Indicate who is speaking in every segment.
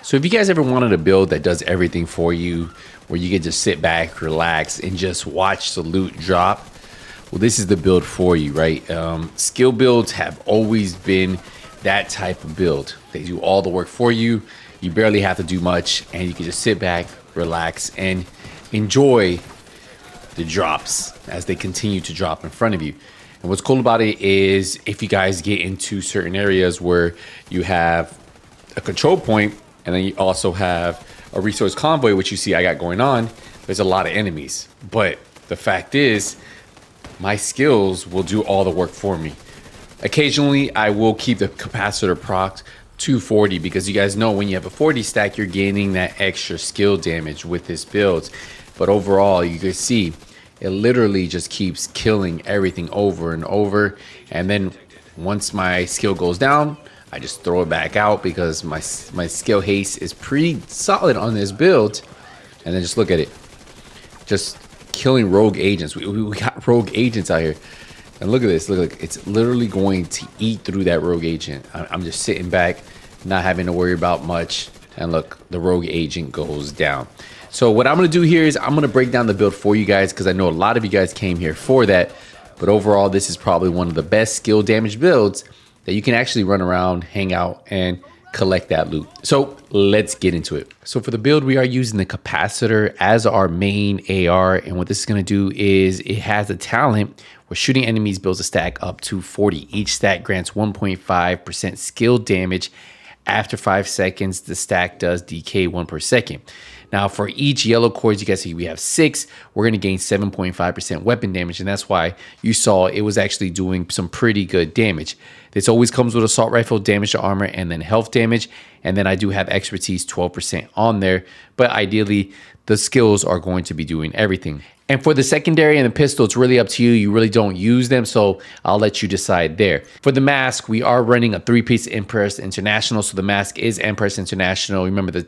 Speaker 1: So if you guys ever wanted a build that does everything for you, where you can just sit back, relax, and just watch the loot drop, well, this is the build for you, right? Skill builds have always been that type of build. They do all the work for you. You barely have to do much, and you can just sit back, relax, and enjoy the drops as they continue to drop in front of you. And what's cool about it is if you guys get into certain areas where you have a control point, and then you also have a resource convoy, which you see I got going on, there's a lot of enemies. But the fact is, my skills will do all the work for me. Occasionally, I will keep the capacitor proc to 40 because you guys know when you have a 40 stack, you're gaining that extra skill damage with this build. But overall, you can see it literally just keeps killing everything over and over. And then once my skill goes down, I just throw it back out because my skill haste is pretty solid on this build. And then just look at it. Just killing rogue agents. We got rogue agents out here. And look at this. Look, it's literally going to eat through that rogue agent. I'm just sitting back, not having to worry about much. And look, the rogue agent goes down. So what I'm going to do here is I'm going to break down the build for you guys because I know a lot of you guys came here for that. But overall, this is probably one of the best skill damage builds that you can actually run around, hang out, and collect that loot. So let's get into it. So for the build, we are using the capacitor as our main AR. And what this is going to do is it has a talent where shooting enemies builds a stack up to 40. Each stack grants 1.5% skill damage. After 5 seconds, the stack does decay 1 per second. Now for each yellow cores, you guys see we have 6. We're going to gain 7.5% weapon damage. And that's why you saw it was actually doing some pretty good damage. This always comes with assault rifle, damage to armor, and then health damage. And then I do have expertise 12% on there. But ideally, the skills are going to be doing everything. And for the secondary and the pistol, it's really up to you. You really don't use them, so I'll let you decide there. For the mask, we are running a 3-piece Empress International. So the mask is Empress International. Remember the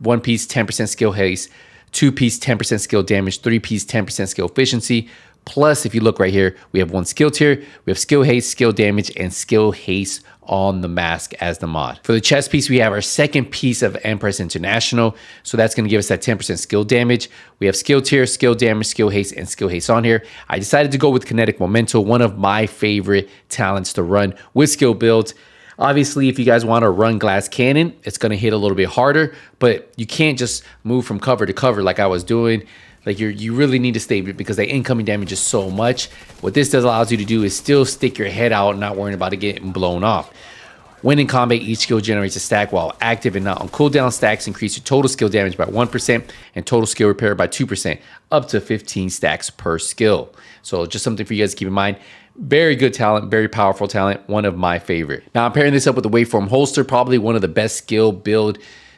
Speaker 1: 1-piece 10% skill haste, 2-piece 10% skill damage, 3-piece 10% skill efficiency. Plus, if you look right here, we have 1 skill tier, we have skill haste, skill damage, and skill haste on the mask as the mod. For the chest piece, we have our 2nd piece of Empress International. So that's going to give us that 10% skill damage. We have skill tier, skill damage, skill haste, and skill haste on here. I decided to go with Kinetic Memento, one of my favorite talents to run with skill builds. Obviously, if you guys want to run glass cannon, it's going to hit a little bit harder, but you can't just move from cover to cover like I was doing. Like you really need to stay because the incoming damage is so much. What this allows you to do is still stick your head out, not worrying about it getting blown off. When in combat, each skill generates a stack while active and not on cooldown. Stacks increase your total skill damage by 1% and total skill repair by 2%, up to 15 stacks per skill. So just something for you guys to keep in mind. Very good talent, very powerful talent, one of my favorite. Now I'm pairing this up with the Waveform Holster, probably one of the best skill build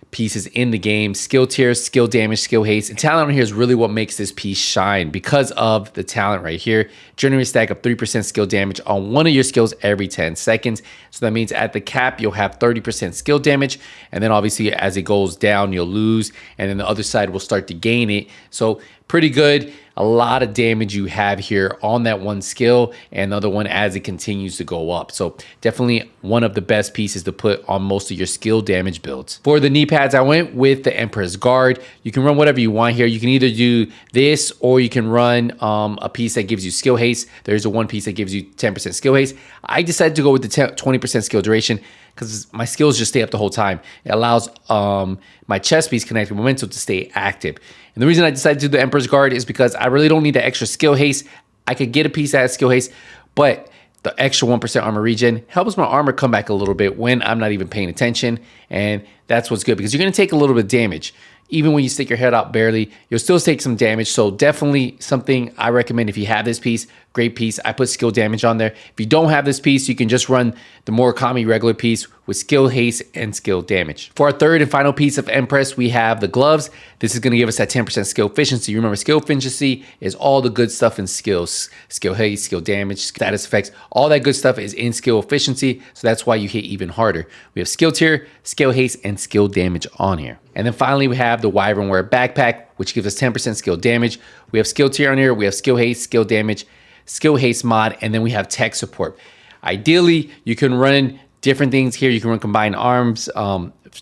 Speaker 1: pieces in the game. Skill tier, skill damage, skill haste, and talent on here is really what makes this piece shine because of the talent right here. Generate a stack of 3% skill damage on one of your skills every 10 seconds. So that means at the cap, you'll have 30% skill damage. And then obviously as it goes down, you'll lose. And then the other side will start to gain it. So pretty good. A lot of damage you have here on that one skill and the other one as it continues to go up. So definitely one of the best pieces to put on most of your skill damage builds. For the knee pads, I went with the Emperor's Guard. You can run whatever you want here. You can either do this or you can run a piece that gives you skill haste. There's a 1 piece that gives you 10% skill haste. I decided to go with the 20% skill duration because my skills just stay up the whole time. It allows my chest piece Kinetic Memento to stay active. And the reason I decided to do the Emperor's Guard is because I really don't need the extra skill haste. I could get a piece that has skill haste, but the extra 1% armor regen helps my armor come back a little bit when I'm not even paying attention. And that's what's good because you're going to take a little bit of damage. Even when you stick your head out barely, you'll still take some damage. So definitely something I recommend if you have this piece, great piece. I put skill damage on there. If you don't have this piece, you can just run the Murakami regular piece with skill haste and skill damage. For our 3rd and final piece of Empress, we have the gloves. This is going to give us that 10% skill efficiency. Remember, skill efficiency is all the good stuff in skills. Skill haste, skill damage, status effects, all that good stuff is in skill efficiency. So that's why you hit even harder. We have skill tier, skill haste, and skill damage on here. And then finally, we have the Wyvernware Backpack, which gives us 10% skill damage. We have skill tier on here. We have skill haste, skill damage, skill haste mod, and then we have tech support. Ideally, you can run different things here. You can run combined arms,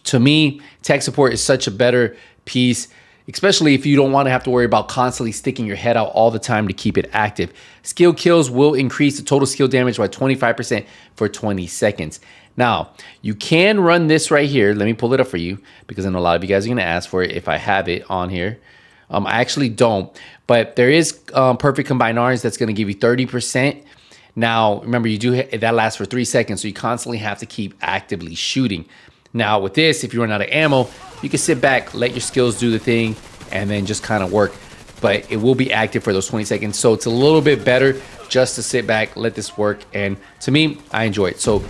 Speaker 1: To me, tech support is such a better piece, especially if you don't want to have to worry about constantly sticking your head out all the time to keep it active. Skill kills will increase the total skill damage by 25% for 20 seconds. Now, you can run this right here. Let me pull it up for you because I know a lot of you guys are going to ask for it if I have it on here. I actually don't, but there is Perfect Combined Arms that's going to give you 30%. Now, remember, that lasts for 3 seconds, so you constantly have to keep actively shooting. Now, with this, if you run out of ammo, you can sit back, let your skills do the thing, and then just kind of work. But it will be active for those 20 seconds, so it's a little bit better just to sit back, let this work, and to me, I enjoy it. So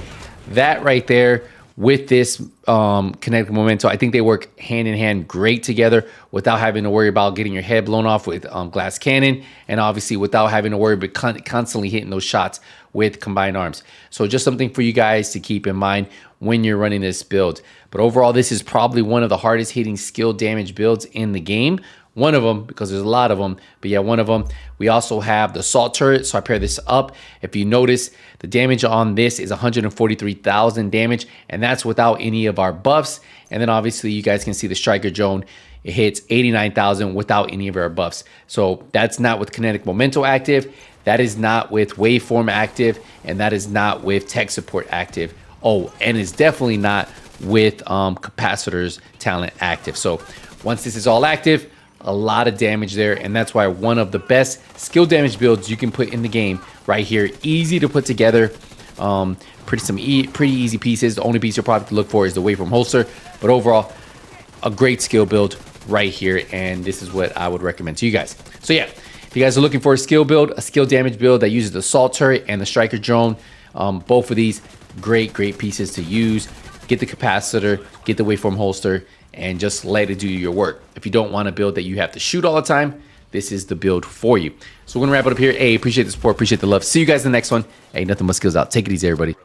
Speaker 1: that right there with this Kinetic Memento, I think they work hand in hand great together without having to worry about getting your head blown off with glass cannon, and obviously without having to worry about constantly hitting those shots with combined arms. So just something for you guys to keep in mind when you're running this build. But overall, this is probably one of the hardest hitting skill damage builds in the game. One of them, because there's a lot of them, but yeah, one of them. We also have the Assault Turret, so I pair this up. If you notice, the damage on this is 143,000 damage, and that's without any of our buffs. And then obviously you guys can see the Striker Drone, it hits 89,000 without any of our buffs. So that's not with Kinetic Memento active, that is not with Waveform active, and that is not with Tech Support active. Oh, and it's definitely not with Capacitor's talent active. So once this is all active, a lot of damage there, and that's why one of the best skill damage builds you can put in the game right here. Easy to put together, pretty easy pieces. The only piece you'll probably look for is the Waveform holster, but overall a great skill build right here, and this is what I would recommend to you guys. So yeah, if you guys are looking for a skill build, a skill damage build that uses the Assault Turret and the Striker Drone, both of these great pieces to use. Get the capacitor, get the Waveform holster, and just let it do your work. If you don't want a build that you have to shoot all the time, this is the build for you. So we're gonna wrap it up here. Hey, appreciate the support, appreciate the love. See you guys in the next one. Hey, nothing but skills out. Take it easy, everybody.